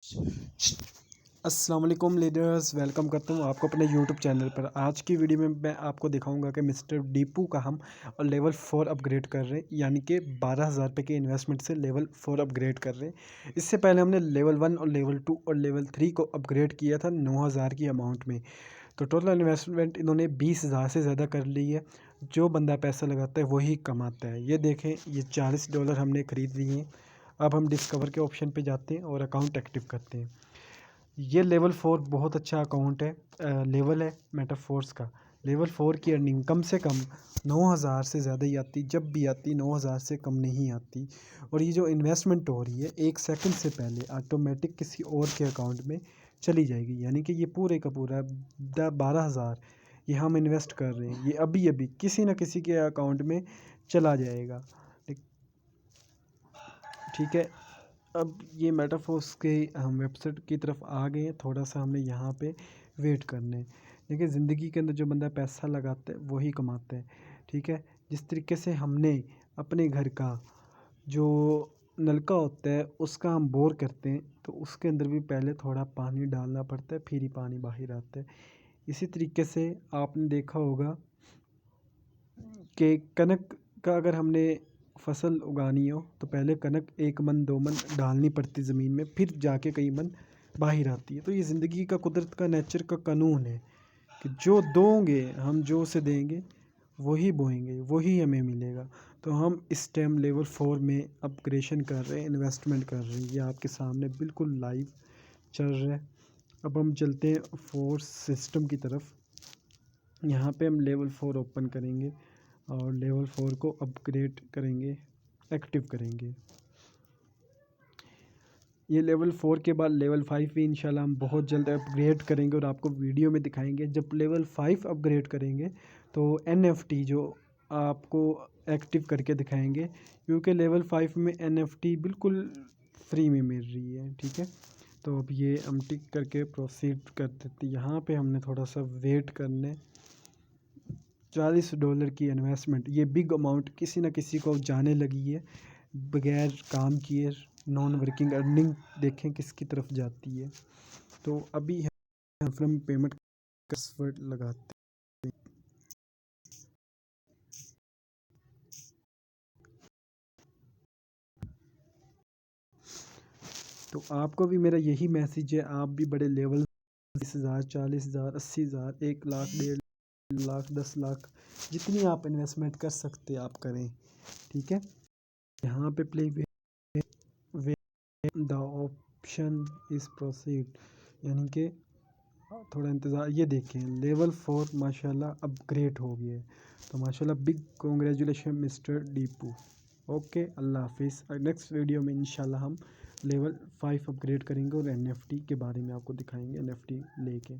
अस्सलाम वालेकुम leaders, welcome करता हूँ आपको अपने यूट्यूब चैनल पर। आज की वीडियो में मैं आपको दिखाऊंगा कि मिस्टर डीपू का हम लेवल 4 अपग्रेड कर रहे हैं, यानी कि 12,000 रुपये के इन्वेस्टमेंट से लेवल 4 अपग्रेड कर रहे हैं। इससे पहले हमने लेवल 1 और लेवल 2 और लेवल 3 को अपग्रेड किया था 9,000 की अमाउंट में। तो टोटल इन्वेस्टमेंट इन्होंने 20,000 से ज़्यादा कर ली है। जो बंदा पैसा लगाता है वही कमाता है। ये देखें, ये $40 हमने ख़रीद लिए हैं। अब हम डिस्कवर के ऑप्शन पे जाते हैं और अकाउंट एक्टिव करते हैं। ये लेवल 4 बहुत अच्छा अकाउंट है, लेवल है मेटाफोर्स का। लेवल 4 की अर्निंग कम से कम 9,000 से ज़्यादा ही आती, जब भी आती 9,000 से कम नहीं आती। और ये जो इन्वेस्टमेंट हो रही है 1 सेकंड से पहले ऑटोमेटिक किसी और के अकाउंट में चली जाएगी, यानी कि ये पूरे का पूरा 12,000 ये हम इन्वेस्ट कर रहे हैं, ये अभी अभी किसी न किसी के अकाउंट में चला जाएगा। ठीक है, अब ये मेटाफोर्स के हम वेबसाइट की तरफ आ गए हैं। थोड़ा सा हमने यहाँ पे वेट करना है। देखिए, ज़िंदगी के अंदर जो बंदा पैसा लगाता है वही कमाता है। ठीक है, जिस तरीके से हमने अपने घर का जो नलका होता है उसका हम बोर करते हैं, तो उसके अंदर भी पहले थोड़ा पानी डालना पड़ता है, फिर ही पानी बाहर आता है। इसी तरीके से आपने देखा होगा कि कनक का अगर हमने फसल उगानी हो तो पहले कनक 1 मन 2 मन डालनी पड़ती ज़मीन में, फिर जाके कई मन बाहर आती है। तो ये ज़िंदगी का, कुदरत का, नेचर का कानून है कि जो दोगे हम, जो उसे देंगे वही बोएंगे, वही हमें मिलेगा। तो हम इस टाइम लेवल 4 में अपग्रेशन कर रहे हैं, इन्वेस्टमेंट कर रहे हैं। ये आपके सामने बिल्कुल लाइव चल रहा है। अब हम चलते हैं फोर्स सिस्टम की तरफ। यहाँ पे हम लेवल 4 ओपन करेंगे और लेवल 4 को अपग्रेड करेंगे, एक्टिव करेंगे। ये लेवल 4 के बाद लेवल 5 भी इंशाल्लाह हम बहुत जल्द अपग्रेड करेंगे और आपको वीडियो में दिखाएंगे। जब लेवल 5 अपग्रेड करेंगे तो NFT जो आपको एक्टिव करके दिखाएंगे, क्योंकि लेवल 5 में NFT बिल्कुल फ्री में मिल रही है। ठीक है, तो अब ये हम टिक करके प्रोसीड कर देते। यहाँ पे हमने थोड़ा सा वेट करने। $40 की इन्वेस्टमेंट, ये बिग अमाउंट किसी न किसी को जाने लगी है बगैर काम किए। नॉन वर्किंग अर्निंग देखें किसकी तरफ जाती है। तो अभी हम पेमेंट पासवर्ड लगाते हैं। तो आपको भी मेरा यही मैसेज है, आप भी बड़े लेवल 20,000 40,000 80,000 1 लाख 1.5 लाख 10 लाख जितनी आप इन्वेस्टमेंट कर सकते आप करें। ठीक है, यहाँ पे play the option is proceed, यानी कि थोड़ा इंतज़ार। ये देखें, लेवल 4 माशाल्लाह अपग्रेड हो गया है। तो माशाल्लाह बिग कॉन्ग्रेचुलेशन मिस्टर डीपू। ओके, अल्लाह हाफिज़। नेक्स्ट वीडियो में इंशाल्लाह हम लेवल 5 अपग्रेड करेंगे और NFT के बारे में आपको दिखाएंगे, NFT लेके।